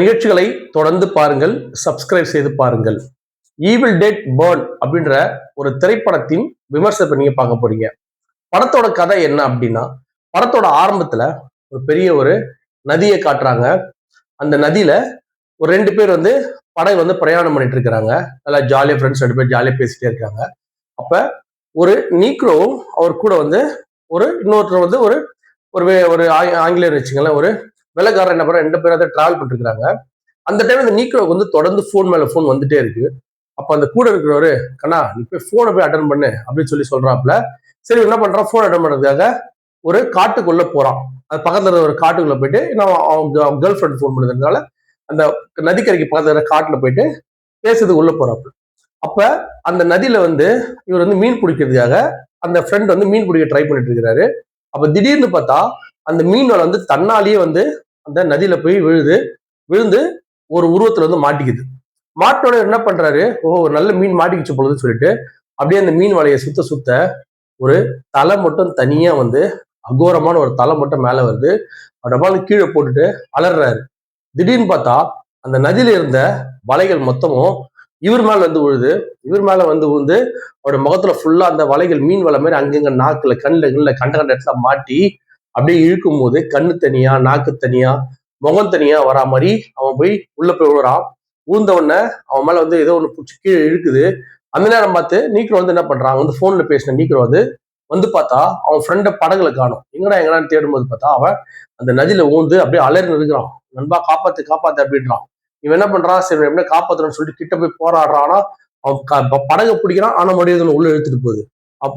நிகழ்ச்சிகளை தொடர்ந்து பாருங்கள், சப்ஸ்கிரைப் செய்து பாருங்கள். ஈவில் டெட் பர்ன் அப்படின்ற ஒரு திரைப்படத்தின் விமர்சனத்தை நீங்க பார்க்க போறீங்க. படத்தோட கதை என்ன அப்படின்னா, படத்தோட ஆரம்பத்துல ஒரு பெரிய ஒரு நதியை காட்டுறாங்க. அந்த நதியில ஒரு 2 பேர் படகு பிரயாணம் பண்ணிட்டு இருக்கிறாங்க. நல்லா ஜாலியா ஃப்ரெண்ட்ஸ் 2 பேர் ஜாலியா பேசிட்டே இருக்காங்க. அப்ப ஒரு நீக்ரோவும் அவர் கூட ஒரு இன்னொருத்தர் ஒரு ஒரு ஒரு ஆங்கிலேயர் வச்சுங்களேன், ஒரு வெள்ளக்காரர் என்ன பண்ற 2 பேரும் டிராவல் பண்ணிட்டு இருக்காங்க. அந்த டைம் அந்த நீக்ரோவுக்கு தொடர்ந்து போன் மேல போன் வந்துட்டே இருக்கு. அப்ப அந்த கூட இருக்கிறவரு, கண்ணா நீ போய் போனை போய் அட்டன் பண்ணு அப்படின்னு சொல்றாப்புல. சரி என்ன பண்றான், போன் அட்டன் பண்றதுக்காக ஒரு காட்டுக்குள்ள போறான். அது பக்கத்துல இருக்க ஒரு காட்டுக்குள்ள போயிட்டு அவங்க கேர்ள் ஃப்ரெண்ட் போன் பண்ணதுனால அந்த நதிக்கரைக்கு பக்கத்துல இருக்கிற காட்டுல போயிட்டு பேசுறதுக்கு உள்ள போறாப்புல. அப்ப அந்த நதியில இவர் மீன் பிடிக்கிறதுக்காக அந்த ஃப்ரெண்ட் மீன் பிடிக்க ட்ரை பண்ணிட்டு இருக்கிறாரு. அப்ப திடீர்னு பார்த்தா அந்த மீன் வலை தன்னாலேயே அந்த நதியில போய் விழுந்து ஒரு உருவத்துல மாட்டிக்குது. மாட்டோட என்ன பண்றாரு, நல்ல மீன் மாட்டிக்கிச்சு பொழுதுன்னு சொல்லிட்டு அப்படியே அந்த மீன் வலையை சுத்த சுத்த ஒரு தலை மட்டும் தனியா அகோரமான ஒரு தலை மட்டும் மேல வருது. டபால் கீழே போட்டுட்டு அலறாரு. திடீர்னு பார்த்தா அந்த நதியில இருந்த வலைகள் மொத்தமும் இவர் மேல விழுது. இவர் மேல விழுந்து அவரோட முகத்துல ஃபுல்லா அந்த வலைகள் மீன் வலை மாதிரி அங்கங்க நாக்குல கண்ணுல கண்ட இடத்துல மாட்டி அப்படியே இழுக்கும் போது கண்ணு தனியா, நாக்கு தனியா, முகம் தனியா வரா மாதிரி அவன் போய் உள்ள போய் விழுறான். ஊழ்ந்த உடனே அவன் மேல ஏதோ ஒண்ணு பிடிச்சி கீழே இழுக்குது. அந்த நேரம் பார்த்து நீக்ரோ என்ன பண்றான், போன்ல பேசின நீக்ரோ பார்த்தா அவன் ஃப்ரெண்ட படகுல காணும். எங்கடான்னு தேடும்போது பார்த்தா அவன் அந்த நதியில ஊந்து அப்படியே அலறி இருக்கிறான். நண்பா காப்பாத்து காப்பாத்து அப்படின்றான். இவன் என்ன பண்றான், சரி எப்படி காப்பாத்துறன்னு சொல்லிட்டு கிட்ட போய் போராடுறான். ஆனா அவன் படகை பிடிக்கிறான். ஆனா மறுபடியும் உள்ள இழுத்துட்டு போகுது.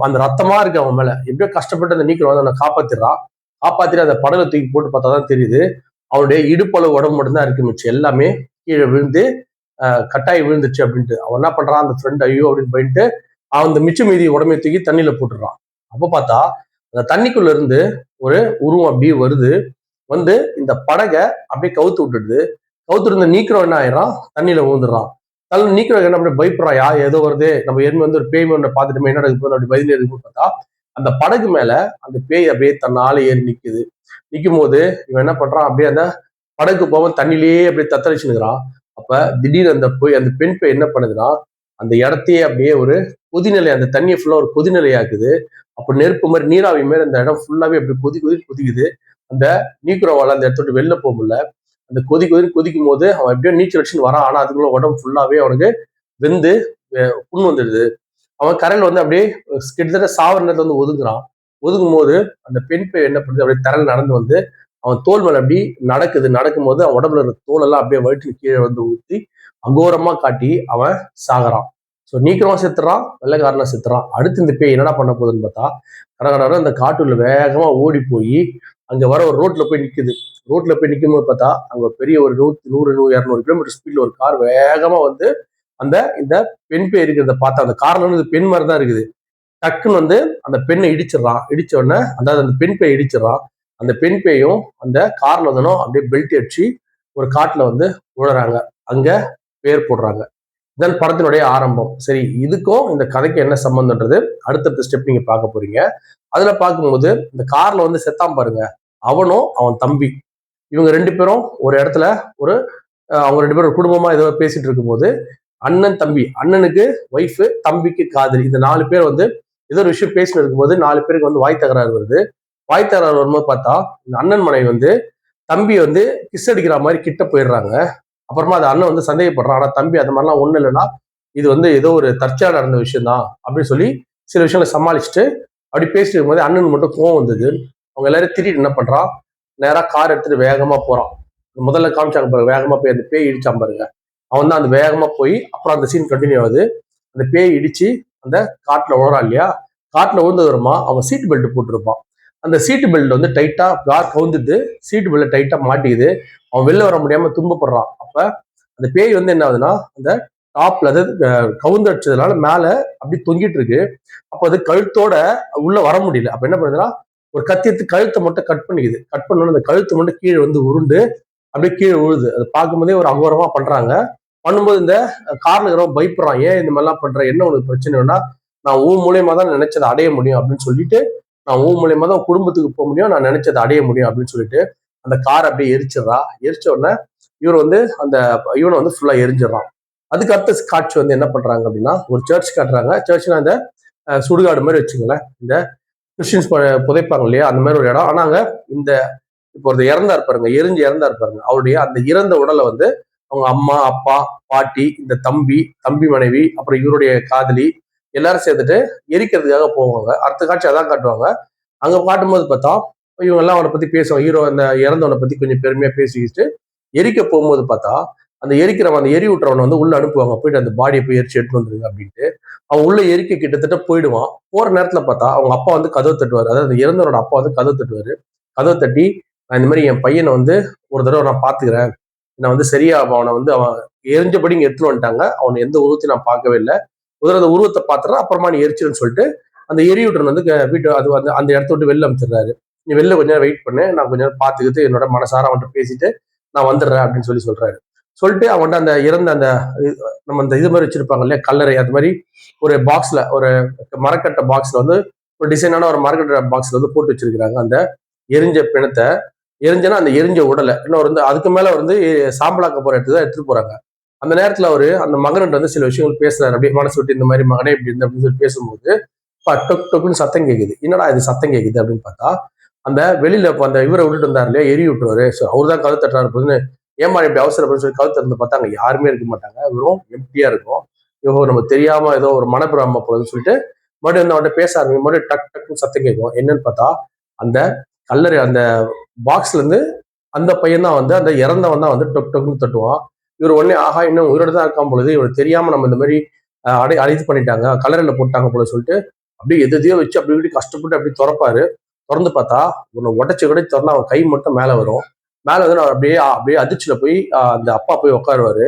அந்த ரத்தமா இருக்கு அவன் மேல. எப்படியோ கஷ்டப்பட்டு அந்த நீக்ரோ அவனை காப்பாத்திடுறான். காப்பாத்திட்டு அந்த படகுல தூக்கி போட்டு பார்த்தாதான் தெரியுது, அவனுடைய இடுப்பளவு உடம்பு மட்டும்தான் இருக்கு, மிச்சம் எல்லாமே கீழே விழுந்து கட்டாயி விழுந்துச்சு அப்படின்ட்டு. அவன் என்ன பண்றான், அந்த ஃப்ரெண்ட் ஐயோ அப்படின்னு போயிட்டு அவன் அந்த மிச்ச மீதி உடம்பை தூக்கி தண்ணியில போட்டுடுறான். அப்ப பார்த்தா அந்த தண்ணிக்குள்ள இருந்து ஒரு உருவம் அப்படியே வருது. இந்த படகை அப்படியே கவுத்து விட்டுடுது. கவுத்து இருந்த நீக்ரோ என்ன ஆயிடுறான், தண்ணியில ஊந்துடுறான். தள்ள நீக்ரோ என்ன அப்படி பயப்படுறான், ஏதோ வருது, நம்ம ஏற்கனவே ஒரு பேய் ஒன்று பார்த்துட்டு என்ன நடக்குது அப்படி பதில் இருக்குன்னு பார்த்தா அந்த படகு மேல அந்த பேய் அப்படியே தன்னால ஏறி நிக்குது. நிக்கும் போது இவன் என்ன பண்றான், அப்படியே அந்த படகு போவன் தண்ணிலேயே அப்படியே தத்தளிச்சுனுக்கிறான். அப்ப திடீர்னு அந்த பெண் பேய் என்ன பண்ணுதுன்னா, அந்த இடத்தையே அப்படியே ஒரு கொதிநிலை, அந்த தண்ணியை ஃபுல்லா ஒரு கொதிநிலை ஆக்குது. அப்ப நெருப்பு மாதிரி நீராவி மாதிரி அந்த இடம் ஃபுல்லாவே அப்படி கொதிக்குது. அந்த நீக்ரோவால அந்த இடத்த வெளில போக முடியல. அந்த கொதிக்கும் போது அவன் எப்படியோ நீச்சல் அடிச்சுன்னு வரான். ஆனா அதுக்குள்ள உடம்பு ஃபுல்லாவே அவனுக்கு வெந்து புண் வந்துடுது. அவன் கரையில் அப்படியே கிட்டத்தட்ட சாவர நேரத்துல ஒதுங்குறான். ஒதுங்கும் போது அந்த பெண் பேய் என்ன பண்ணுது, அப்படியே தரையில் நடந்து அவன் தோல் மேல அப்படி நடக்கும் போது அவன் உடம்புல இருக்க தோலெல்லாம் அப்படியே வயிற்று கீழே ஊற்றி அகோரமா காட்டி அவன் சாகுறான். ஸோ நீக்கிறவன் செத்துறான், வெள்ளைக்காரனா செத்துறான். அடுத்து இந்த பேய் என்னடா பண்ண போகுதுன்னு பார்த்தா கடற்கரை அந்த காட்டுல வேகமா ஓடி போய் அங்க வர ஒரு ரோட்ல போய் நிக்குது. ரோட்ல போய் நிற்கும் போது பார்த்தா அங்க பெரிய ஒரு 100-200 கிலோமீட்டர் ஸ்பீட்ல ஒரு கார் வேகமா அந்த இந்த பெண் பேய் இருக்கிறத பார்த்தா அந்த கார்ல பெண் மாதிரி தான் இருக்குது. டக்குன்னு அந்த பெண்ணை இடிச்சிடறான். இடிச்ச உடனே அந்த பெண் பேய் இடிச்சிடறான். அந்த பெண் பேயும் அந்த கார்ல அப்படியே பெல்ட் அடிச்சு ஒரு காட்டுல விழுறாங்க. அங்க பேர் போடுறாங்க. இதன் படத்தினுடைய ஆரம்பம். சரி, இதுக்கும் இந்த கதைக்கு என்ன சம்பந்தம்ன்றது அடுத்த ஸ்டெப் நீங்க பார்க்க போறீங்க. அதுல பார்க்கும்போது இந்த கார்ல செத்தான் பாருங்க, அவனும் அவன் தம்பி, இவங்க 2 பேரும் ஒரு இடத்துல அவங்க 2 பேரும் குடும்பமா ஏதோ பேசிட்டு இருக்கும்போது அண்ணன் தம்பி, அண்ணனுக்கு ஒய்ஃபு, தம்பிக்கு காதலி, இந்த 4 பேர் ஏதோ ஒரு விஷயம் பேசிட்டு இருக்கும்போது 4 பேருக்கு வாய் தகராறு வருது. வாய் தகராறு வரும்போது பார்த்தா இந்த அண்ணன் மனைவி தம்பி கிஸ் அடிக்கிற மாதிரி கிட்ட போயிடுறாங்க. அப்புறமா அது அண்ணன் சந்தேகப்படுறான். ஆனா தம்பி அது மாதிரிலாம் ஒண்ணு இல்லைன்னா இது ஏதோ ஒரு தற்செயலா நடந்த விஷயம் தான் அப்படின்னு சொல்லி சில விஷயங்களை சமாளிச்சுட்டு அப்படி பேசிட்டு இருக்கும்போது அண்ணனுக்கு மட்டும் கோவம் வந்தது. அவங்க எல்லாரும் திட்டிட்டு என்ன பண்றான், நேரா கார் எடுத்துட்டு வேகமா போறான். முதல்ல காமிச்சாங்க பாருங்க, வேகமா போய் அந்த பேய் இடிச்சான் பாருங்க. அவன் தான் அந்த வேகமா போய் அப்புறம் அந்த சீன் கண்டினியூ ஆகுது. அந்த பேய் இடிச்சு அந்த காட்டுல விழுறான் இல்லையா, காட்டுல விழுந்து வருமா அவன் சீட் பெல்ட் போட்டிருப்பான். அந்த சீட்டு பெல்ட் டைட்டா கார் கவுந்துட்டு சீட்டு பெல்ட் டைட்டா மாட்டிக்குது. அவன் வெளில வர முடியாம துன்பப்படுறான். அப்ப அந்த பேய் என்ன ஆகுதுன்னா அந்த டாப்ல அதாவது கவுந்து அடிச்சதுனால மேல அப்படி தொங்கிட்டு இருக்கு. அப்போ அது கழுத்தோட உள்ள வர முடியல. அப்ப என்ன பண்ணுதுன்னா ஒரு கத்தியத்து கழுத்தை மட்டும் கட் பண்ணிக்குது. கட் பண்ணோன்னு அந்த கழுத்து மட்டும் கீழே உருண்டு அப்படியே கீழே விழுது. அதை பார்க்கும்போதே ஒரு அகோரமா பண்றாங்க. பண்ணும்போது இந்த கார்ல இருக்கிறவங்க பயப்படுறான், ஏன் இந்த மாதிரிலாம் பண்ற, என்ன உனக்கு பிரச்சனைனா, நான் ஊர் மூலியமா தான் நினைச்சதை அடைய முடியும் அப்படின்னு சொல்லிட்டு, நான் ஊர் மூலியமா தான் குடும்பத்துக்கு போக முடியும், நான் நினைச்சதை அடைய முடியும் அப்படின்னு சொல்லிட்டு அந்த கார் அப்படியே எரிச்சிடறா. எரிச்ச உடனே இவர் வந்து அந்த இவனை வந்து ஃபுல்லா எரிஞ்சிடறான். அதுக்கு அடுத்த காட்சி வந்து என்ன பண்றாங்க அப்படின்னா, ஒரு சர்ச் காட்டுறாங்க. சர்ச்னா அந்த சுடுகாடு மாதிரி வச்சுங்களேன். இந்த கிறிஸ்டின்ஸ் புதைப்பாங்க இல்லையா, அந்த மாதிரி ஒரு இடம். ஆனா அங்க இந்த இப்போ ஒரு இறந்தா இருப்பாருங்க, எரிஞ்சு இறந்தா இருப்பாருங்க, அவருடைய அந்த இறந்த உடலை வந்து அவங்க அம்மா, அப்பா, பாட்டி, இந்த தம்பி, தம்பி மனைவி, அப்புறம் இவருடைய காதலி எல்லாரும் சேர்ந்துட்டு எரிக்கிறதுக்காக போவாங்க. அடுத்த காட்சி அதான் காட்டுவாங்க. அங்க காட்டும்போது பார்த்தா இவங்க எல்லாம் அவனை பத்தி பேசுவாங்க. ஹீரோ அந்த இறந்தவனை பத்தி கொஞ்சம் பெருமையா பேசிக்கிட்டு எரிக்க போகும்போது பார்த்தா அந்த எரிக்கிறவன், அந்த எரி விட்டுறவனை வந்து உள்ள அனுப்புவாங்க. போயிட்டு அந்த பாடியை போய் எரிச்சு எடுத்து வந்துருங்க அப்படின்ட்டு. அவன் உள்ள எரிக்க கிட்டத்தட்ட போயிடுவான். போற நேரத்துல பார்த்தா அவங்க அப்பா வந்து கதவு தட்டுவாரு. அதாவது இறந்தவரோட அப்பா வந்து கதவு தட்டுவாரு. கதவு தட்டி, நான் இந்த மாதிரி என் பையனை வந்து ஒரு தடவை நான் பாத்துக்கிறேன், நான் வந்து சரியா அவனை வந்து அவன் எரிஞ்சபடி இங்க எடுத்துட்டு வந்துட்டாங்க, அவனை எந்த உருவத்தையும் நான் பார்க்கவே இல்லை, முதல்ல அந்த உருவத்தை பாத்துறேன், அப்புறமா நீ எரிச்சிருன்னு சொல்லிட்டு அந்த எரியூட்டன் வந்து வீட்டு அது வந்து அந்த இடத்த விட்டு வெளில அமைச்சிடுறாரு. நீ வெளில கொஞ்ச நேரம் வெயிட் பண்ணு, நான் கொஞ்ச நேரம் பாத்துக்கிட்டு என்னோட மனசார அவன்கிட்ட பேசிட்டு நான் வந்துடுறேன் அப்படின்னு சொல்றாரு. சொல்லிட்டு அவன்கிட்ட அந்த இறந்த அந்த நம்ம அந்த இது மாதிரி வச்சிருப்பாங்க இல்லையா, கல்லறை, அது மாதிரி ஒரு பாக்ஸ்ல, ஒரு மரக்கட்ட பாக்ஸ்ல வந்து ஒரு டிசைனான ஒரு மரக்கட்ட பாக்ஸ்ல வந்து போட்டு வச்சிருக்கிறாங்க அந்த எரிஞ்ச பிணத்தை. எரிஞ்சனா அந்த எரிஞ்ச உடலை இன்னொரு வந்து அதுக்கு மேல வந்து சாம்பலாக்க போற இடத்துக்கு தான் எடுத்துட்டு போறாங்க. அந்த நேரத்துல அவரு அந்த மகன்கிட்ட வந்து சில விஷயங்கள் பேசுறாரு. அப்படியே மனசு விட்டு, இந்த மாதிரி மகனே இப்படி இருந்து அப்படின்னு சொல்லி பேசும்போது டொக் டொக்குன்னு சத்தம் கேட்குது. என்னடா இது சத்தம் கேட்குது அப்படின்னு பார்த்தா, அந்த வெளியில அந்த இவரை விட்டுட்டு வந்தார் இல்லையா, எரி விட்டுருவாரு, அவரு தான் கதை தட்டுறாரு. ஏமா இப்படி அவசரப்பட்டு சொல்லி கழுத்து திறந்து பார்த்தா அங்க யாருமே இருக்க மாட்டாங்க, வெறும் எம்டியா இருக்கும். இவங்க நம்ம தெரியாம ஏதோ ஒரு மனப்பிராம போகுதுன்னு சொல்லிட்டு மறுபடியும் வந்து அவன்கிட்ட பேச ஆரம்பிக்கும். மறுபடியும் டக் டக்குன்னு சத்தம் கேட்கும். என்னன்னு பார்த்தா அந்த கல்லறை அந்த பாக்ஸ்ல இருந்து அந்த பையன் தான் வந்து அந்த இறந்தவன் தான் வந்து டொக் டொக்குன்னு தட்டுவான். இவர் உடனே ஆஹா இன்னும் உயிரோட தான் இருக்கான் பொழுது, இவர் தெரியாம நம்ம இந்த மாதிரி அடைத்து பண்ணிட்டாங்க, கல்லறையில போட்டாங்க போல சொல்லிட்டு அப்படியே எதையோ வச்சு அப்படி இப்படி கஷ்டப்பட்டு அப்படி திறப்பாரு. திறந்து பார்த்தா உன்னை உடச்சு கூட திறந்தா அவன் கை மட்டும் மேல வரும். மேல வந்து நான் அப்படியே அப்படியே அதிர்ச்சியில போய் அந்த அப்பா போய் உட்காருவாரு.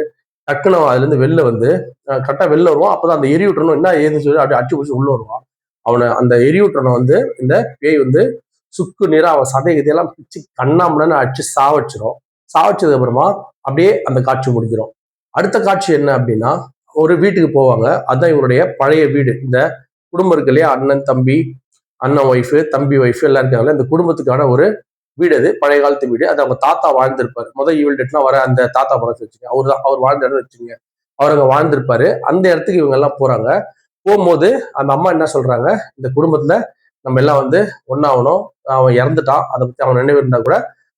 டக்குன்னு அதுல இருந்து வெளில வந்து கரெக்டா வெளில வருவான். அப்பதான் அந்த எரியூட்டணும் என்ன ஏதுன்னு சொல்லி அப்படியே அடிச்சு பிடிச்சி உள்ள வருவான். அவனை அந்த எரியூட்டனை வந்து இந்த பேய் வந்து சுக்கு நீரா அவன் சதை இதெல்லாம் பிச்சு கண்ணாமலன்னு அடிச்சு சாவச்சிரும். சாவச்சதுக்கு அப்புறமா அப்படியே அந்த காட்சி முடிஞ்சிடும். அடுத்த காட்சி என்ன அப்படின்னா, ஒரு வீட்டுக்கு போவாங்க. அதுதான் இவருடைய பழைய வீடு. இந்த குடும்பம் இருக்கு இல்லையா, அண்ணன் தம்பி, அண்ணன் ஒய்ஃபு, தம்பி ஒய்ஃபு எல்லாம் இருக்காங்கல்ல, இந்த குடும்பத்துக்கான ஒரு வீடு. அது பழைய காலத்து வீடு. அது அவங்க தாத்தா வாழ்ந்திருப்பாரு. முதல் ஈவில் டேட்லாம் வர அந்த தாத்தா படத்தை வச்சுங்க, அவர் தான் அவர் வாழ்ந்த இடம் வச்சுங்க, அவர் அங்க வாழ்ந்திருப்பாரு. அந்த இடத்துக்கு இவங்க எல்லாம் போறாங்க. போகும்போது அந்த அம்மா என்ன சொல்றாங்க, இந்த குடும்பத்துல நம்ம எல்லாம் வந்து ஒன்னாகணும், அவன் இறந்துட்டான், அதை பத்தி அவன் நினைவு இருந்தா கூட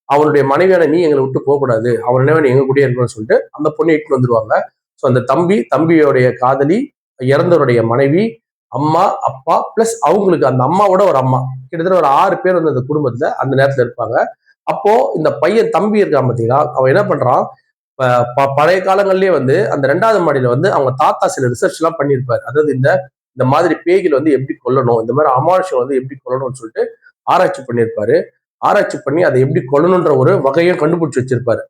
அவனுடைய மனைவியான நீ எங்களை விட்டு போகக்கூடாது, அவன் நினைவு எங்க கூடயே இருக்கணும்னு சொல்லிட்டு அந்த பொண்ணை இட்டு வந்துருவாங்க. ஸோ அந்த தம்பி, தம்பியோடைய காதலி, இறந்தவருடைய மனைவி, அம்மா, அப்பா, பிளஸ் அவங்களுக்கு அந்த அம்மாவோட ஒரு அம்மா, கிட்டத்தட்ட ஒரு 6 பேர் வந்து அந்த குடும்பத்துல அந்த நேரத்துல இருப்பாங்க. அப்போ இந்த பையன் தம்பி இருக்கான் பார்த்தீங்களா, அவன் என்ன பண்றான், பழைய காலங்கள்லயே வந்து அந்த 2வது மாடியில வந்து அவங்க தாத்தா சில ரிசர்ச் எல்லாம் பண்ணியிருப்பாரு. அதாவது இந்த இந்த மாதிரி பேய்கள் வந்து எப்படி கொல்லணும், இந்த மாதிரி அமானுஷம் வந்து எப்படி கொல்லணும்னு சொல்லிட்டு ஆராய்ச்சி பண்ணியிருப்பாரு. ஆராய்ச்சி பண்ணி அதை எப்படி கொல்லணுன்ற ஒரு வகையை கண்டுபிடிச்சு வச்சிருப்பாரு.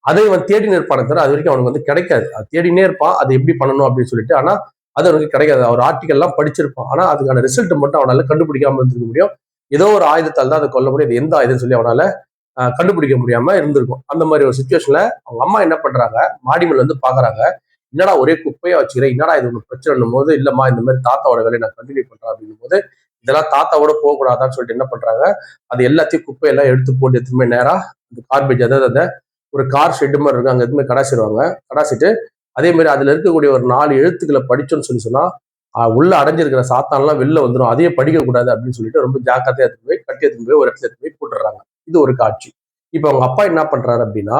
அதை அவன் தேடினே இருப்பான தவிர அது வரைக்கும் அவனுக்கு வந்து கிடைக்காது. அது தேடினே இருப்பான், அது எப்படி பண்ணணும் அப்படின்னு சொல்லிட்டு. ஆனா அது அவனுக்கு கிடைக்காது. அவர் ஆர்டிகல் எல்லாம் படிச்சிருப்பான், ஆனா அதுக்கான ரிசல்ட் மட்டும் அவனால கண்டுபிடிக்காம இருந்திருக்க முடியும். ஏதோ ஒரு ஆயுதத்தால் தான் அதை கொல்ல முடியும். இது எந்த ஆயுதம் சொல்லி அவனால கண்டுபிடிக்க முடியாம இருந்திருக்கும். அந்த மாதிரி ஒரு சுச்சுவேஷன்ல அவங்க அம்மா என்ன பண்றாங்க, மாடிமேல வந்து பாக்குறாங்க, என்னடா ஒரே குப்பையா வச்சுக்கிறேன், என்னடா இது ஒன்று பிரச்சனை போது, இல்லம்மா இந்த மாதிரி தாத்தாவோட வேலையை நான் கண்டினியூ பண்றேன் அப்படின்னும் போது, இதெல்லாம் தாத்தாவோட போகக்கூடாதான்னு சொல்லிட்டு என்ன பண்றாங்க, அது எல்லாத்தையும் குப்பையெல்லாம் எடுத்து போட்டு எதுவுமே நேரா அந்த கார்பேஜ், அதாவது அந்த ஒரு கார் ஷெட்டு மாதிரி இருக்கு, அங்க எதுவுமே கடாசிடுவாங்க. கடாசிட்டு அதே மாதிரி அதுல இருக்கக்கூடிய ஒரு 4 எழுத்துக்களை படிச்சோன்னு சொன்னா உள்ள அடைஞ்சிருக்கிற சாத்தான்லாம் வெளில வந்துடும், அதையே படிக்க கூடாது அப்படின்னு சொல்லிட்டு ரொம்ப ஜாக்கிரதையா எடுத்துட்டு போய் கட்டி எடுத்துட்டு போய் ஒரு இடத்துல எடுத்து போய் போட்டுடுறாங்க. இது ஒரு காட்சி. இப்ப அவங்க அப்பா என்ன பண்றாரு அப்படின்னா,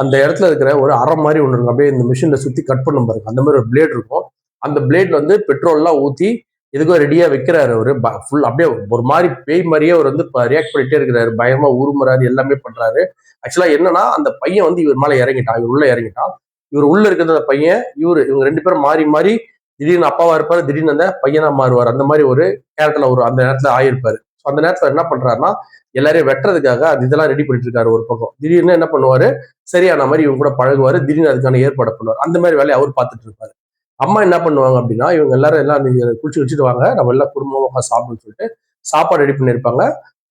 அந்த இடத்துல இருக்கிற ஒரு அறம் மாதிரி ஒண்ணு இருக்கும், அப்படியே இந்த மிஷின்ல சுத்தி கட் பண்ணும் பாருங்க, அந்த மாதிரி ஒரு பிளேட் இருக்கும். அந்த பிளேட்ல வந்து பெட்ரோல் எல்லாம் ஊத்தி எதுக்கோ ரெடியா வைக்கிறாரு. அவரு ஃபுல் அப்படியே ஒரு மாதிரி பேய் மாதிரியே அவர் வந்து ரியாக்ட் பண்ணிட்டே இருக்கிறாரு, பயமா உருமுறாரு, எல்லாமே பண்றாரு. ஆக்சுவலா என்னன்னா, அந்த பையன் வந்து இவர் மேல இறங்கிட்டான், இவர் உள்ள இறங்கிட்டான். இவர் உள்ள இருக்கிற அந்த பையன், இவங்க 2 பேரும் மாறி மாறி திடீர்னு அப்பாவா இருப்பாரு, திடீர்னு அந்த பையனா மாறுவார். அந்த மாதிரி ஒரு கேரக்டர்ல ஒரு அந்த நேரத்துல ஆயிருப்பாரு. அந்த நேரத்துல என்ன பண்றாருன்னா, எல்லாரையும் வெட்டுறதுக்காக அந்த இதெல்லாம் ரெடி பண்ணிட்டு இருக்காரு ஒரு பக்கம். திடீர்னு என்ன பண்ணுவாரு, சரியான மாதிரி இவங்க கூட பழகுவாரு, திடீர்னு அதுக்கான ஏற்பாடு பண்ணுவார். அந்த மாதிரி வேலையை அவர் பார்த்துட்டு இருப்பாரு. அம்மா என்ன பண்ணுவாங்க அப்படின்னா, இவங்க எல்லாரும் எல்லாம் நீங்க குளிச்சு வச்சுட்டு வாங்க, நம்ம எல்லாம் குடும்பமா உட்காந்து சாப்பிடுன்னு சொல்லிட்டு சாப்பாடு ரெடி பண்ணியிருப்பாங்க.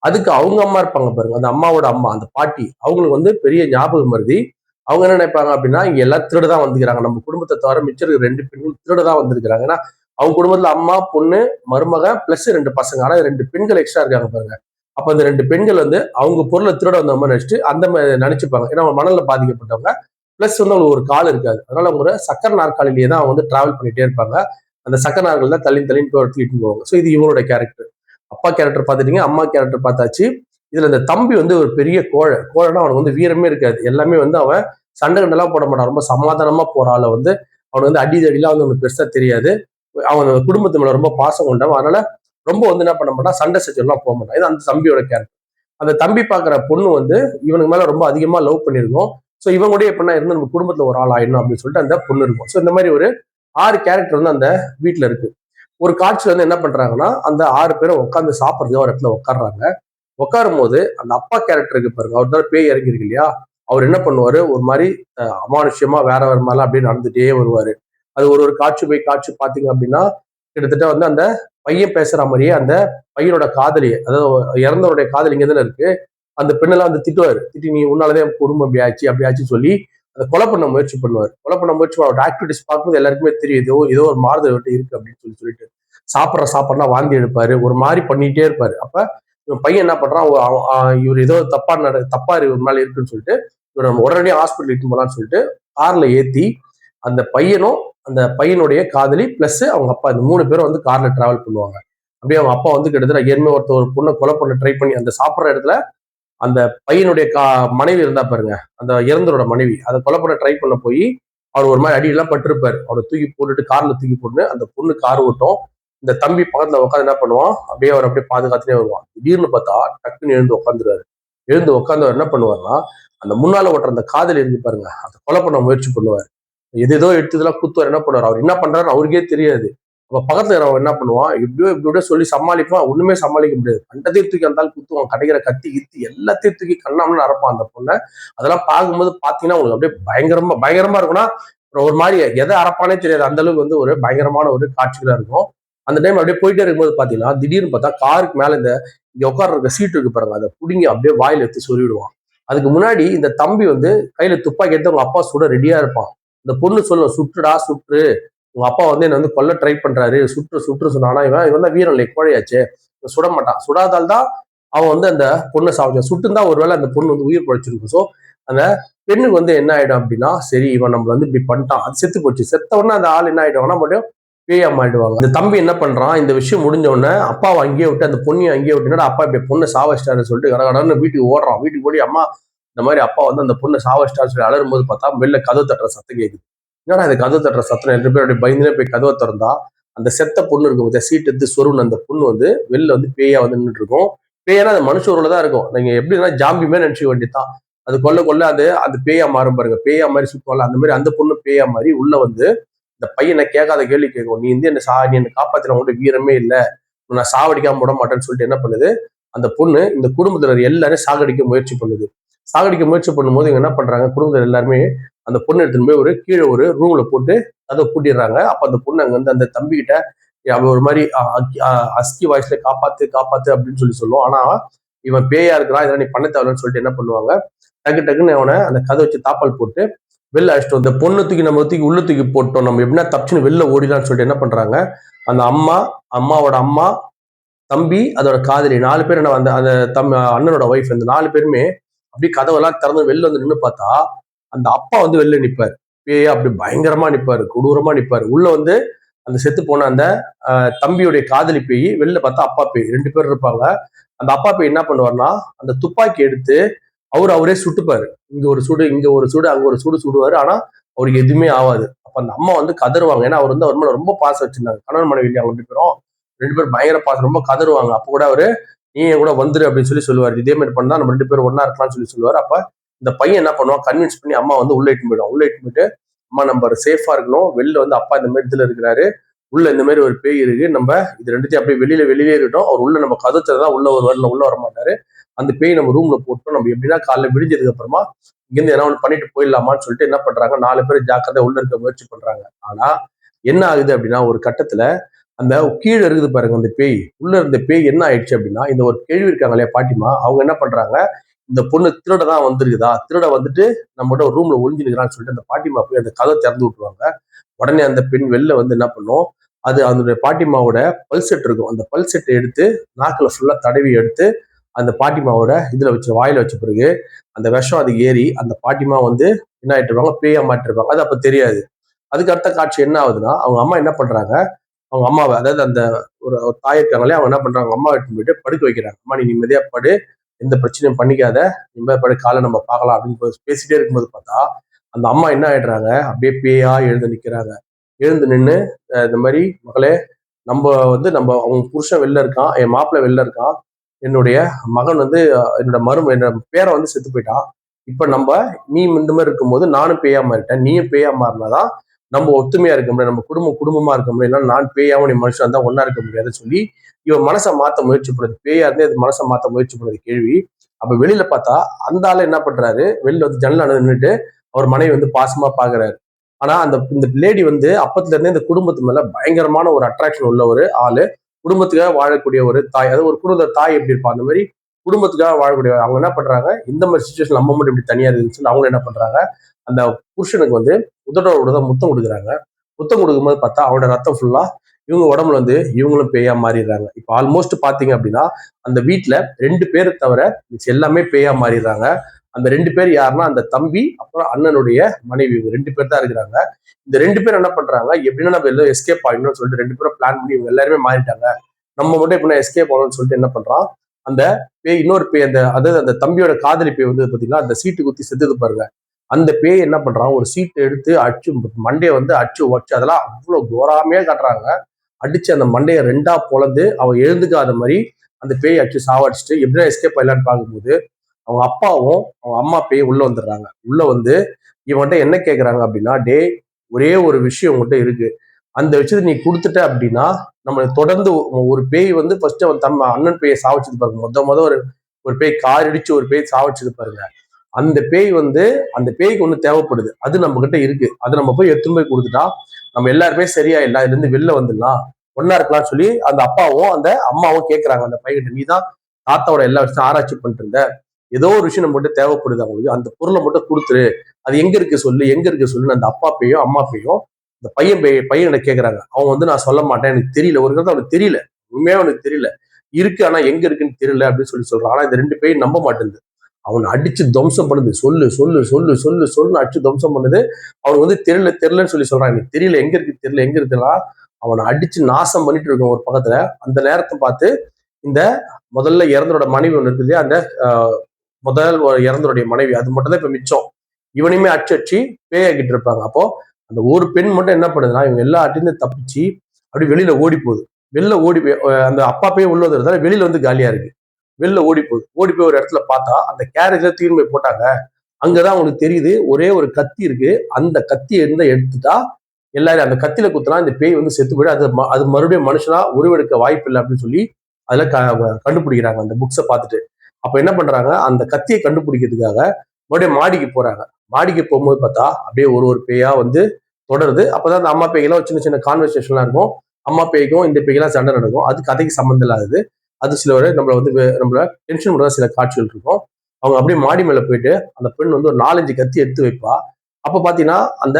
அதுக்கு அவங்க அம்மா இருப்பாங்க பாருங்க, அந்த அம்மாவோட அம்மா, அந்த பாட்டி, அவங்களுக்கு வந்து பெரிய ஞாபகம் மருதி. அவங்க என்ன நினைப்பாங்க அப்படின்னா, இங்க எல்லாம் திருட தான் வந்துக்கிறாங்க, நம்ம குடும்பத்தை தவிர மிச்சம் 2 பெண்கள் திருட தான் வந்திருக்கிறாங்க. ஏன்னா அவங்க குடும்பத்துல அம்மா, பொண்ணு, மருமக பிளஸ் 2 பசங்க, ஆனா 2 பெண்கள் எக்ஸ்ட்ரா இருக்காங்க பாருங்க. அப்ப அந்த 2 பெண்கள் வந்து அவங்க பொருளை திருட வந்த மாதிரி நினைச்சிட்டு அந்த மாதிரி நினைச்சுப்பாங்க. ஏன்னா அவங்க மணல்ல பாதிக்கப்பட்டவங்க, பிளஸ் வந்து அவங்களுக்கு ஒரு கால் இருக்காது. அதனால அவங்க சக்கர நாற்காலிலேயே தான் அவங்க வந்து டிராவல் பண்ணிட்டே இருப்பாங்க. அந்த சக்கர நாற்காலில தான் தள்ளின்னு போய் எடுத்துக்கிட்டு போவாங்க. ஸோ இது இவங்களோட கேரக்டர். அப்பா கேரக்டர் பார்த்துட்டீங்க, அம்மா கேரக்டர் பார்த்தாச்சு. இதுல இந்த தம்பி வந்து ஒரு பெரிய கோழைனா அவனுக்கு வந்து வீரமே இருக்காது. எல்லாமே வந்து அவன் சண்டை கண்டெல்லாம் போட மாட்டான். ரொம்ப சமாதானமா போற ஆளை வந்து அவனுக்கு வந்து அடிதடிலாம் வந்து அவனுக்கு பெருசா தெரியாது. அவன் குடும்பத்து மேல ரொம்ப பாசம் கொண்டவன். அதனால ரொம்ப வந்து என்ன பண்ண மாட்டான், சண்டை சச்சரவுலாம் போக மாட்டான். இது அந்த தம்பியோட கேரக்டர். அந்த தம்பி பாக்குற பொண்ணு வந்து இவனுக்கு மேல ரொம்ப அதிகமா லவ் பண்ணிருக்கும். ஸோ இவங்க கூட எப்படின்னா இருந்து நம்ம குடும்பத்துல ஒரு ஆள் ஆயிடணும் அப்படின்னு சொல்லிட்டு அந்த பொண்ணு இருக்கும். ஸோ இந்த மாதிரி ஒரு 6 கேரக்டர் வந்து அந்த வீட்டுல இருக்கு. ஒரு காட்சி வந்து என்ன பண்றாங்கன்னா, அந்த 6 பேரும் உட்காந்து சாப்பிடுறதுக்கு ஒரு இடத்துல உட்காடுறாங்க. உட்காரும் போது அந்த அப்பா கேரக்டருக்கு பாருங்க, அவர் தான் பேய் இறங்கி இருக்கு இல்லையா, அவர் என்ன பண்ணுவாரு, ஒரு மாதிரி அமானுஷ்யமா வேற வேற மாதிரிலாம் அப்படியே நடந்துட்டே வருவாரு. அது ஒரு ஒரு காட்சி போய் காட்சி பாத்தீங்க அப்படின்னா, கிட்டத்தட்ட வந்து அந்த பையன் பேசுற மாதிரியே அந்த பையனோட காதலி, அதாவது இறந்தவருடைய காதலி இங்க தானே இருக்கு, அந்த பெண்ணெல்லாம் வந்து திட்டுவாரு. திட்டி நீ உன்னாலதான் குடும்பம் அப்படி ஆச்சு அப்படி ஆச்சு சொல்லி அதை கொலை பண்ண முயற்சி பண்ணுவார். கொலை பண்ண முயற்சி அவரோட ஆக்டிவிட்டிஸ் பார்க்கும்போது எல்லாருக்குமே தெரியும், ஏதோ ஒரு மாறுதல் இருக்கு அப்படின்னு சொல்லிட்டு சாப்பிட்றா வாந்தி எடுப்பாரு, ஒரு மாதிரி பண்ணிட்டே இருப்பாரு. அப்ப இவன் பையன் என்ன பண்றான், இவர் ஏதோ தப்பா இவர் மேல இருக்குன்னு சொல்லிட்டு இவர் நம்ம உடனே ஹாஸ்பிட்டல் இட்டு போலான்னு சொல்லிட்டு கார்ல ஏத்தி அந்த பையனும் அந்த பையனுடைய காதலி பிளஸ் அவங்க அப்பா இந்த 3 பேரும் வந்து கார்ல டிராவல் பண்ணுவாங்க. அப்படியே அவங்க அப்பா வந்து கிட்டத்தட்ட ஏற்கனவே ஒரு பொண்ணை கொலை பண்ண ட்ரை பண்ணி அந்த சாப்பிட்ற இடத்துல அந்த பையனுடைய மனைவி இருந்தா பாருங்க, அந்த இறந்தரோட மனைவி, அதை கொலை பண்ண ட்ரை பண்ண போய் அவர் ஒரு மாதிரி அடியெல்லாம் பட்டிருப்பாரு. அவரை தூக்கி போட்டுட்டு கார்ல தூக்கி போட்டு அந்த பொண்ணு கார் ஓட்டும். இந்த தம்பி பக்கத்துல உட்காந்து என்ன பண்ணுவான், அப்படியே அவர் அப்படியே பாதுகாத்துனே வருவான். திடீர்னு பார்த்தா டக்குன்னு எழுந்து உட்காந்துருவாரு. எழுந்து உட்காந்து என்ன பண்ணுவார்னா, அந்த முன்னால ஓட்டுற அந்த காதல் இருந்து பாருங்க, அதை கொலை பண்ண முயற்சி பண்ணுவார். எதோ எடுத்ததெல்லாம் குத்துவார். என்ன பண்ணுவார், அவர் என்ன பண்றாருன்னு அவருக்கே தெரியாது. அப்ப பக்கத்துல இருக்கிறவன் என்ன பண்ணுவான், இப்படியோ சொல்லி சமாளிப்பான். ஒண்ணுமே சமாளிக்க முடியாது. கண்டத்தையும் தூக்கி அந்த குத்துவான். கிடைக்கிற கத்தி கித்தி எல்லாத்தையும் தூக்கி கண்ணாமன்னு அறப்பான் அந்த பொண்ணை. அதெல்லாம் பார்க்கும்போது பாத்தீங்கன்னா உங்களுக்கு அப்படியே பயங்கரமா இருக்கும்னா, ஒரு மாதிரி எதை அறப்பானே தெரியாது. அந்த அளவுக்கு வந்து ஒரு பயங்கரமான ஒரு காட்சிகளா இருக்கும். அந்த டைம் அப்படியே போயிட்டே இருக்கும்போது பாத்தீங்கன்னா, திடீர்னு பார்த்தா காருக்கு மேல இங்க உட்கார்ற சீட்டு இருக்கு பாருங்க, அதை புடுங்கி அப்படியே வாயில எடுத்து சொல்லிவிடுவான். அதுக்கு முன்னாடி இந்த தம்பி வந்து கையில துப்பாக்கி எடுத்து அவங்க அப்பா சுட ரெடியா இருப்பான். இந்த பொண்ணு சொல்லும், சுட்டுடா சுட்டு, உங்க அப்பா வந்து என்ன வந்து கொல்ல ட்ரை பண்றாரு, சுற்று சொன்னானா, இவன் தான் வீரன் இல்லை, கோழையாச்சு, சுட மாட்டான். சுடாதால் தான் அவன் வந்து அந்த பொண்ணை சாப்பிட்டான். சுட்டுந்தா ஒருவேளை அந்த பொண்ணு வந்து உயிர் பழிச்சிருக்கும். ஸோ அந்த பெண்ணுக்கு வந்து என்ன ஆயிடும் அப்படின்னா, சரி இவன் நம்ம வந்து இப்படி பண்ணிட்டான், அது செத்து போச்சு. செத்த உடனே அந்த ஆள் என்ன ஆயிடுவாங்கன்னா மட்டும் பேயா மாறிடுவாங்க. இந்த தம்பி என்ன பண்றான், இந்த விஷயம் முடிஞ்ச உடனே அப்பாவை அங்கேயே விட்டு அந்த பொண்ணையும் அங்கேயே விட்டு, அப்பா இப்படி பொண்ணை சாவச்சிட்டாருன்னு சொல்லிட்டு கடகடன்னு வீட்டுக்கு ஓடுறான். வீட்டுக்கு ஓடி அம்மா இந்த மாதிரி அப்பா வந்து அந்த பொண்ணை சாவச்சிட்டான்னு சொல்லி அலரும் போது பார்த்தா வெளில கதவு தட்டுற சத்தம் கேட்குது. என்னடா இந்த கதவு தட்டுற சத்தம், 2 பேர் அப்படியே பயந்துனே போய் கதவை திறந்தா அந்த செத்த பொண்ணு இருக்கும், சீட் எடுத்து சொருன்னு அந்த பொண்ணு வந்து வெளில வந்து பேயா வந்து நின்றுட்டு இருக்கும். பேயனா அந்த மனுஷ உருவ தான் இருக்கும். நீங்க எப்படின்னா ஜாம்பியுமே நினைச்சுக்க வேண்டியதான். அது கொல்ல அது பேயா மாறும் பாருங்க, பேயா மாதிரி சுத்துவாள் அந்த மாதிரி அந்த பொண்ணு பேயா மாதிரி உள்ள வந்து இந்த பையனை கேட்காத கேள்வி கேட்கும். நீ வந்து நீ என்ன காப்பாத்தின உங்கள்கிட்ட வீரமே இல்லை, நான் சாவடிக்காம விட மாட்டேன்னு சொல்லிட்டு என்ன பண்ணுது, அந்த பொண்ணு இந்த குடும்பத்தினர் எல்லாரும் சாகடிக்க முயற்சி பண்ணுது. சாகடிக்க முயற்சி பண்ணும்போது இவங்க என்ன பண்றாங்க, குடும்பத்தில் எல்லாருமே அந்த பொண்ணு எடுத்துன்னு போய் கீழே ஒரு ரூம்ல போட்டு அதை பூட்டிடுறாங்க. அப்ப அந்த பொண்ணு அங்க வந்து அந்த தம்பி கிட்ட அவ ஒரு மாதிரி அஸ்கி வாய்ஸ்ல காப்பாத்து அப்படின்னு சொல்லுவோம். ஆனா இவன் பேயா இருக்கிறான், இதெல்லாம் நீ பண்ண தேவைன்னு சொல்லிட்டு என்ன பண்ணுவாங்க, டக்குன்னு அவனை அந்த கதை வச்சு தாப்பால் போட்டு வெளில அடிச்சிட்டோம். இந்த பொண்ணு தூக்கி உள்ள தூக்கி போட்டோம், நம்ம எப்படின்னா தப்பிச்சுன்னு வெளில ஓடிலான்னு சொல்லிட்டு என்ன பண்றாங்க, அந்த அம்மாவோட அம்மா, தம்பி, அதோட காதலி 4 பேர் என்ன அந்த அண்ணனோட ஒய்ஃப், இந்த 4 பேருமே அப்படி கதவெல்லாம் திறந்து வெளில வந்து நின்று பார்த்தா அந்த அப்பா வந்து வெளில நிற்பாரு. பேயா அப்படி பயங்கரமா நிற்பாரு, கொடூரமா நிற்பாரு. உள்ள வந்து அந்த செத்து போன அந்த தம்பியுடைய காதலி பேய், வெளில பார்த்தா அப்பா பேய், 2 பேர் இருப்பாங்க. அந்த அப்பா பேய் என்ன பண்ணுவார்னா, அந்த துப்பாக்கி எடுத்து அவரே சுட்டுப்பாரு. இங்க ஒரு சுடு, அங்க ஒரு சுடு சுடுவாரு. ஆனா அவருக்கு எதுவுமே ஆகாது. அப்ப அந்த அம்மா வந்து கதறுவாங்க. ஏன்னா அவர் வந்து அவர் மேல ரொம்ப பாசம் வச்சிருந்தாங்க. கணவன் மனைவி இல்லையா அவங்க 2 பேரும் பயங்கர பாசம், ரொம்ப கதறுவாங்க. அப்ப கூட அவரு நீ என் கூட வந்துரு அப்படின்னு சொல்லுவாரு. இதே மாதிரி பண்ணா நம்ம 2 பேரும் ஒன்னா இருக்கலாம்னு சொல்லுவாரு. அப்ப இந்த பையன் என்ன பண்ணுவான், கன்வின்ஸ் பண்ணி அம்மா வந்து உள்ள இட்டு போயிடும். உள்ள இட்டு போயிட்டு, அம்மா நம்ம சேஃபா இருக்கணும், வெளில வந்து அப்பா இந்த மாதிரி இதுல இருக்கிறாரு, உள்ள இந்த மாதிரி ஒரு பேய் இருக்கு, நம்ம இது 2த்தையும் அப்படியே வெளியே இருக்கட்டும், அவர் உள்ள நம்ம கதவுதான் உள்ள ஒரு வரல, உள்ள வர மாட்டாரு, அந்த பேய் நம்ம ரூம்ல போட்டோம், நம்ம எப்படின்னா காலைல விடிஞ்சதுக்கு அப்புறமா இங்கிருந்து என்ன ஒன்று பண்ணிட்டு போயிடலாமான்னு சொல்லிட்டு என்ன பண்றாங்க, 4 பேர் ஜாக்கிரதை உள்ள இருக்க முயற்சி பண்றாங்க. ஆனா என்ன ஆகுது அப்படின்னா, ஒரு கட்டத்துல அந்த கீழே இருக்குது பாருங்க அந்த பேய், உள்ள இருந்த பேய் என்ன ஆயிடுச்சு அப்படின்னா, இந்த ஒரு கேள்வி இருக்காங்க இல்லையா பாட்டிமா, அவங்க என்ன பண்றாங்க, இந்த பொண்ணு திருட தான் வந்திருக்குதா, திருட வந்துட்டு நம்மகிட்ட ஒரு ரூம்ல ஒளிஞ்சுக்கிறான்னு சொல்லிட்டு அந்த பாட்டிமா போய் அந்த கதை திறந்து விட்டுருவாங்க. உடனே அந்த பெண் வெளில வந்து என்ன பண்ணும், அது அதனுடைய பாட்டிமாவோட பல்செட் இருக்கும், அந்த பல்செட்டை எடுத்து நாக்குல ஃபுல்லா தடவி எடுத்து அந்த பாட்டிமாவோட இதுல வச்சு வாயில வச்ச பிறகு அந்த விஷம் அது ஏறி அந்த பாட்டிமா வந்து என்ன ஆயிட்டு இருப்பாங்க, பேயா மாட்டிருப்பாங்க. அது அப்ப தெரியாது. அதுக்கு அடுத்த காட்சி என்ன ஆகுதுன்னா, அவங்க அம்மா என்ன பண்றாங்க, அவங்க அம்மாவை, அதாவது அந்த ஒரு தாய் இருக்காங்களே, அவங்க என்ன பண்றாங்க, அம்மா எடுத்துட்டு போயிட்டு படுக்க வைக்கிறாங்க. அம்மா நீ நிம்மதியா படு, எந்த பிரச்சனையும் பண்ணிக்காத, நிம்மதியா படு, காலை நம்ம பார்க்கலாம் அப்படின்னு பேசிட்டே இருக்கும்போது பார்த்தா அந்த அம்மா என்ன ஆயிடுறாங்க, அப்படியே பேயா எழுந்து நிக்கிறாங்க. எழுந்து நின்று இந்த மாதிரி மகளே, நம்ம வந்து நம்ம அவங்க புருஷன் வெளில இருக்கான், என் மாப்பிள்ளை வெளில இருக்கான், என்னுடைய மகன் வந்து என்னோட பேரை வந்து செத்து போயிட்டான். இப்ப நம்ம நீ இந்த மாதிரி இருக்கும்போது நானும் பேயா மாறிட்டேன், நீயும் பேயா மாறினாதான் நம்ம ஒத்துமையா இருக்க முடியாது, நம்ம குடும்பமா இருக்க முடியும், இல்லைன்னா நான் பேயாவும் நீ மனுஷன் தான் ஒன்னா இருக்க முடியாதுன்னு சொல்லி இவன் மனசை மாத்த முயற்சி பண்ணுறது. பேயா இருந்தே அது மனசை மாத்த முயற்சி பண்ணது கேள்வி. அப்ப வெளியில பார்த்தா அந்த ஆளு என்ன பண்றாரு, வெளியில வந்து ஜன்னல் நின்றுட்டு அவர் மனைவி வந்து பாசமா பாக்குறாரு. ஆனா இந்த லேடி வந்து அப்பத்துல இருந்தே இந்த குடும்பத்து மேல பயங்கரமான ஒரு அட்ராக்ஷன் உள்ள ஒரு ஆளு. குடும்பத்துக்காக வாழக்கூடிய ஒரு தாய், அதாவது ஒரு குடும்ப தாய் எப்படி இருப்பா அந்த மாதிரி குடும்பத்துக்காக வாழக்கூடிய அவங்க என்ன பண்றாங்க, இந்த மாதிரி சுச்சுவேஷன் நம்ம மட்டும் இப்படி தனியா இருக்குன்னு அவங்க என்ன பண்றாங்க, அந்த புருஷனுக்கு வந்து உதட்டோட முத்தம் கொடுக்குறாங்க. முத்தம் கொடுக்கும்போது பார்த்தா அவனோட ரத்தம் ஃபுல்லா இவங்க உடம்புல வந்து இவங்களும் பேயா மாறிடுறாங்க. இப்ப ஆல்மோஸ்ட் பாத்தீங்க அப்படின்னா அந்த வீட்டுல 2 பேரை தவிர எல்லாமே பேயா மாறிடுறாங்க. அந்த 2 பேர் யாருன்னா அந்த தம்பி அப்புறம் அண்ணனுடைய மனைவி, இவங்க 2 பேர் தான் இருக்கிறாங்க. இந்த 2 பேர் என்ன பண்றாங்க, எப்படின்னா நம்ம எல்லாம் எஸ்கேப் ஆயிடணும்னு சொல்லிட்டு 2 பேரும் பிளான் பண்ணி இவங்க எல்லாருமே மாறிட்டாங்க, நம்ம மட்டும் எப்படின்னா எஸ்கேப் ஆகணும்னு சொல்லிட்டு என்ன பண்றான், அந்த பேய் இன்னொரு பேய், அந்த அதாவது அந்த தம்பியோட காதலி பேய் வந்து பாத்தீங்கன்னா அந்த சீட்டு குத்தி செத்துது பாருங்க. அந்த பேய் என்ன பண்றான், ஒரு சீட்டை எடுத்து அடிச்சு மண்டையை வந்து அடிச்சு வச்சு, அதெல்லாம் அவ்வளவு கோராமையா காட்டுறாங்க. அடிச்சு அந்த மண்டையை 2ஆ பொளந்து அவன் எழுந்துக்காத மாதிரி அந்த பேய் அடிச்சு சாவடிச்சுட்டு எப்படின்னா எஸ்கேப் ஆயிடலான்னு பார்க்கும்போது அவங்க அப்பாவும் அவங்க அம்மா பேய் உள்ள வந்துடுறாங்க. உள்ள வந்து இவன்கிட்ட என்ன கேட்கறாங்க அப்படின்னா, டே ஒரே ஒரு விஷயம் உங்ககிட்ட இருக்கு, அந்த விஷயத்தை நீ கொடுத்துட்ட அப்படின்னா நம்ம தொடர்ந்து ஒரு பேய் வந்து ஃபர்ஸ்ட் அவன் அண்ணன் பேயை சாவச்சது பாருங்க, முத ஒரு ஒரு பேய் கார் இடிச்சு ஒரு பேய் சாவச்சது பாருங்க, அந்த பேய் வந்து அந்த பேய்க்கு ஒண்ணு தேவைப்படுது, அது நம்ம கிட்ட இருக்கு, அது நம்ம போய் எடுத்துன்னு போய் கொடுத்துட்டா நம்ம எல்லாருமே சரியாயிடலாம், இதுல இருந்து வெளில வந்துடலாம், ஒன்னா இருக்கலாம்னு சொல்லி அந்த அப்பாவும் அந்த அம்மாவும் கேட்கறாங்க அந்த பையன்கிட்ட. நீ தான் தாத்தாவோட எல்லா விஷயம் ஆராய்ச்சி பண்ணிட்டு இருந்த, ஏதோ ஒரு விஷயம் நம்ம மட்டும் தேவைப்படுது அவங்களுக்கு, அந்த பொருளை மட்டும் கொடுத்துரு, அது எங்க இருக்கு சொல்லு, எங்க இருக்கு சொல்லுன்னு அந்த அப்பா பேயும் அம்மா பேயும் இந்த பையனை கேட்கறாங்க. அவன் வந்து நான் சொல்ல மாட்டேன், எனக்கு தெரியல, ஒரு கருத்து அவனுக்கு தெரியல, உண்மையா அவனுக்கு தெரியல, இருக்கு ஆனா எங்க இருக்குன்னு தெரியல அப்படின்னு சொல்றான். ஆனா இந்த 2 பேரும் நம்ப மாட்டேங்குது, அவனை அடிச்சு துவம்சம் பண்ணுது, சொல்லு சொல்லு சொல்லு சொல்லு சொல்லு அடிச்சு துவம்சம் பண்ணுது. அவனுக்கு வந்து தெரியல தெரியலன்னு சொல்லி சொல்றான், எனக்கு தெரியல, எங்க இருக்கு தெரியல, எங்க இருக்குன்னா அவனை அடிச்சு நாசம் பண்ணிட்டு இருக்கும் ஒரு பக்கத்துல. அந்த நேரத்தை பார்த்து இந்த முதல்ல இறந்தோட மனைவி ஒண்ணு இருக்குது, அந்த முதல் இறந்தோடைய மனைவி, அது மட்டும் தான் இப்ப மிச்சம். இவனையுமே அச்சு பேயாக்கிட்டு இருப்பாங்க. அப்போ அந்த ஒரு பெண் மட்டும் என்ன பண்ணுதுன்னா இவங்க எல்லாத்தையும் தப்பிச்சு அப்படி வெளியில ஓடி போகுது. வெளில ஓடி போய் அந்த அப்பா போய் உள்ள வந்ததால வெளியில வந்து காலியா இருக்கு. வெளில ஓடி போகுது. ஓடி போய் ஒரு இடத்துல பார்த்தா அந்த கேரேஜ்ல தூக்கி போய் போட்டாங்க. அங்கதான் அவங்களுக்கு தெரியுது ஒரே ஒரு கத்தி இருக்கு, அந்த கத்தியை இருந்தா எடுத்துட்டா எல்லாரும் அந்த கத்தியில குத்துனா இந்த பேய் வந்து செத்து போயிடும், அது மறுபடியும் மனுஷனா உருவெடுக்க வாய்ப்பு இல்லை அப்படின்னு சொல்லி அதுல கண்டுபிடிக்கிறாங்க அந்த புக்ஸை பார்த்துட்டு. அப்ப என்ன பண்றாங்க, அந்த கத்தியை கண்டுபிடிக்கிறதுக்காக மறுபடியும் மாடிக்கு போறாங்க. மாடிக்கு போகும்போது பார்த்தா அப்படியே ஒரு ஒரு பேயா வந்து தொடருது. அப்பதான் அந்த அம்மா பேய்க்கெல்லாம் சின்ன சின்ன கான்வர்சேஷன்லாம் இருக்கும், அம்மா பேய்க்கும் இந்த பேய்க்கெல்லாம் சண்டை நடக்கும், அது கதைக்கு சம்மந்தம் இல்லாதது. அது சில நம்மள வந்து நம்மள டென்ஷன் பண்ற சில காட்சிகள் இருக்கும். அவங்க அப்படியே மாடி மேல போயிட்டு அந்த பெண் வந்து ஒரு 4-5 கத்தி எடுத்து வைப்பா. அப்ப பாத்தீங்கன்னா அந்த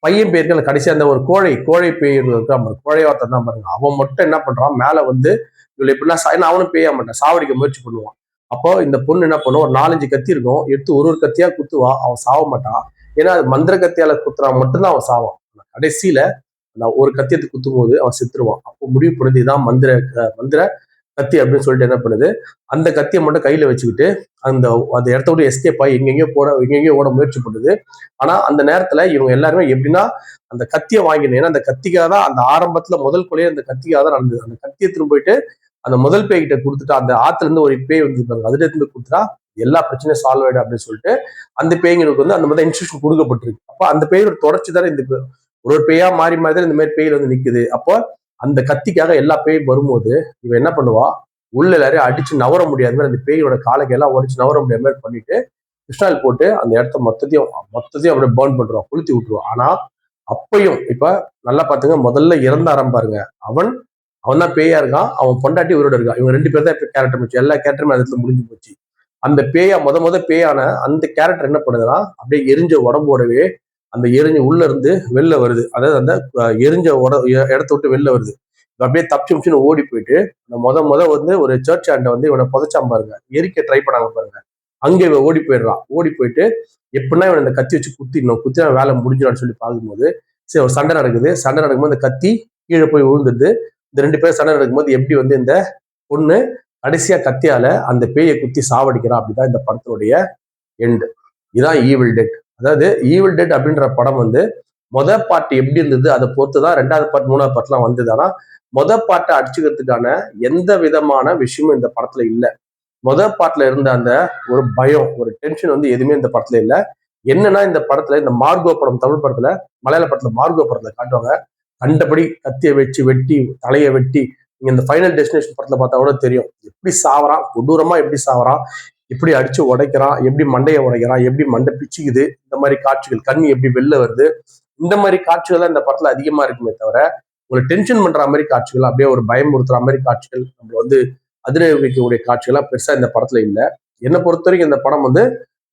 பையன் பேருக்கு அந்த கடைசியா அந்த ஒரு கோழை பேய் இருக்கான், கோழையாத்தான் தான் பாருங்க, அவன் மட்டும் என்ன பண்றான், மேல வந்து இவளை எப்படின்னா அவனும் பேயா மாட்டான், சாவடிக்க முயற்சி பண்ணுவான். அப்போ இந்த பொண்ணு என்ன பண்ணும், ஒரு 4-5 கத்தி இருக்கும், எடுத்து ஒரு ஒரு கத்தியா குத்துவா, அவன் சாவ மாட்டான். ஏன்னா அது மந்திர கத்தியால குத்துறா மட்டும்தான் அவன் சாவான். கடைசியில ஒரு கத்தியத்தை குத்தும் போது அவன் செத்துருவான். அப்போ முடிவு பண்ணது இதான் மந்திர கத்தி அப்படின்னு சொல்லிட்டு என்ன பண்ணுது, அந்த கத்தியை மட்டும் கையில வச்சுக்கிட்டு அந்த அந்த இடத்த விட்டு எஸ்கேப் ஆகி எங்கெங்கயோ ஓட முயற்சி பண்ணுது. ஆனா அந்த நேரத்துல இவங்க எல்லாருமே எப்படின்னா அந்த கத்தியை வாங்கினேன், ஏன்னா அந்த கத்திக்காக தான் அந்த ஆரம்பத்துல முதல் கொலையே அந்த கத்திக்காக தான் நடந்தது. அந்த கத்தியை திரும்ப போயிட்டு அந்த முதல் பேய் கிட்ட கொடுத்துட்டா, அந்த ஆத்துல இருந்து ஒரு பேய் வந்துருப்பாங்க, அதுல இருந்து கொடுத்துட்டா எல்லா பிரச்சனையும் சால்வ் ஆயிடும் அப்படின்னு சொல்லிட்டு அந்த பேய்களுக்கு வந்து அந்த மாதிரி இன்ஸ்ட்ரக்ஷன் கொடுக்கப்பட்டிருக்கு. அப்ப அந்த பேயோட தொடர்ச்சி தானே இந்த ஒரு பேயா மாறி மாதிரி இந்த மாதிரி பேயில் வந்து நிக்குது. அப்போ அந்த கத்திக்காக எல்லா பேயும் வரும்போது இவன் என்ன பண்ணுவா, உள்ள எல்லாரையும் அடிச்சு நவர முடியாத மாதிரி அந்த பேயோட காலைக்கு எல்லாம் உடச்சு நவர முடியாத மாதிரி பண்ணிட்டு கிருஷ்ணாயில் போட்டு அந்த இடத்த மொத்தத்தையும் அப்படியே பேர்ன் பண்றான், கொளுத்தி விட்டுருவான். ஆனா அப்பையும் இப்ப நல்லா பாத்துங்க, முதல்ல இறந்த ஆரம்பாருங்க, அவன் தான் பேயா இருக்கான், அவன் பொண்டாட்டி உயிரோட இருக்கான், இவங்க 2 பேர் தான் இப்ப கேரக்டர் முடிச்சு, எல்லா கேரக்டருமே அதுல முடிஞ்சு போச்சு. அந்த பேயா முத பேயான அந்த கேரக்டர் என்ன பண்ணுதுன்னா அப்படியே எரிஞ்ச உடம்போடவே அந்த எரிஞ்ச உள்ள இருந்து வெளில வருது, அதாவது அந்த எரிஞ்ச இடத்த விட்டு வெளில வருது. அப்படியே தப்பிச்சுன்னு ஓடி போயிட்டு முத வந்து ஒரு சர்ச் ஆண்ட வந்து இவனை புதைச்சான் பாருங்க, எரிக்க ட்ரை பண்ணாங்க பாருங்க. அங்க இவன் ஓடி போயிடுறான். ஓடி போயிட்டு எப்படின்னா இவன் இந்த கத்தி வச்சு குத்தினா வேலை முடிஞ்சிடான்னு சொல்லி பார்க்கும்போது சரி ஒரு சண்டை நடக்குது. சண்டை நடக்கும்போது இந்த கத்தி கீழே போய் விழுந்துடுது. இந்த 2 பேரும் சண்டை நடக்கும்போது எப்படி வந்து இந்த பொண்ணு கடைசியா கத்தியால அந்த பேயை குத்தி சாவடிக்கிறான். அப்படிதான் இந்த படத்தினுடைய எண்டு. இதுதான் ஈவில் டெட். அதாவது ஈவில் டெட் அப்படின்ற படம் வந்து பார்ட் எப்படி இருந்தது அதை பொறுத்துதான் 2வது பார்ட் 3வது பார்ட்லாம் வந்தது. ஆனா பார்ட்டை அடிச்சுக்கிறதுக்கான எந்த விதமான விஷயமும் இந்த படத்துல இல்ல. பார்ட்ல இருந்த அந்த ஒரு பயம், ஒரு டென்ஷன் வந்து எதுவுமே இந்த படத்துல இல்ல. என்னன்னா இந்த படத்துல இந்த மார்கோ படம், தமிழ் படத்துல, மலையாள படத்துல மார்கோ படத்துல காட்டுவாங்க. கண்டபடி கத்தியை வச்சு வெட்டி, தலையை வெட்டி, நீங்க இந்த ஃபைனல் டெஸ்டினேஷன் படத்துல பார்த்தா கூட தெரியும். எப்படி சாவறான், கொடூரமா எப்படி சாவறான், எப்படி அடிச்சு உடைக்கிறான், எப்படி மண்டையை உடைக்கிறான், எப்படி மண்டை பிச்சுக்குது, இந்த மாதிரி காட்சிகள், கண்ணி எப்படி வெளில வருது, இந்த மாதிரி காட்சிகள் தான் இந்த படத்துல அதிகமா இருக்குமே தவிர உங்களை டென்ஷன் பண்ற மாதிரி காட்சிகள், அப்படியே ஒரு பயமுறுத்துற மாதிரி காட்சிகள், நம்ம வந்து அதிர வைக்கக்கூடிய காட்சிகள்லாம் பெருசா இந்த படத்துல இல்ல. என்னை பொறுத்த வரைக்கும் இந்த படம் வந்து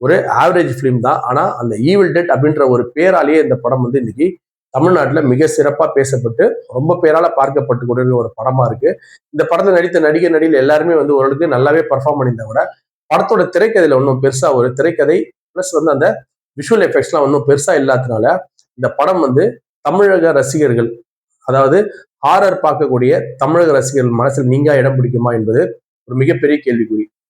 ஒரு ஆவரேஜ் பிலிம் தான். ஆனா அந்த ஈவில் டெட் அப்படின்ற ஒரு பேராலேயே இந்த படம் வந்து இன்னைக்கு தமிழ்நாட்டுல மிக சிறப்பா பேசப்பட்டு ரொம்ப பேரால பார்க்கப்பட்டு கொண்டிருக்கிற ஒரு படமா இருக்கு. இந்த படத்துல நடித்த நடிகர்கள் எல்லாருமே வந்து ஓரளவுக்கு நல்லாவே பர்ஃபார்ம் பண்ணியிருந்தா கூட படத்தோட திரைக்கதையில ஒன்றும் பெருசா ஒரு திரைக்கதை பிளஸ் வந்து அந்த விஷுவல் எஃபெக்ட்ஸ்லாம் ஒன்றும் பெருசா இல்லாததுனால இந்த படம் வந்து தமிழக ரசிகர்கள், அதாவது ஹாரர் பார்க்கக்கூடிய தமிழக ரசிகர்கள் மனசில் நீங்கா இடம் பிடிக்குமா என்பது ஒரு மிகப்பெரிய கேள்விக்குறி.